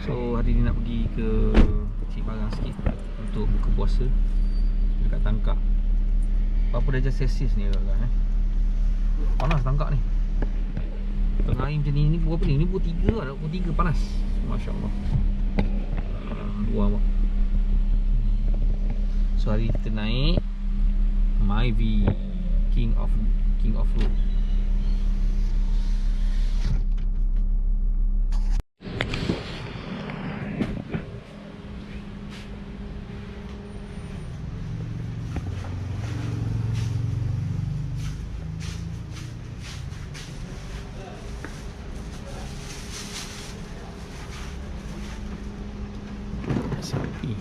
So hari ni nak pergi ke cik barang sikit untuk buka puasa dekat Tangkak. Berapa darjah Celsius ni agak-agak panas Tangkak ni. Tengah air macam ni, ni berapa ni? Ni pukul 3 lah, pukul 3 panas. Masya Allah. Luar mak. So hari kita naik Myvi King of Road. Sapi.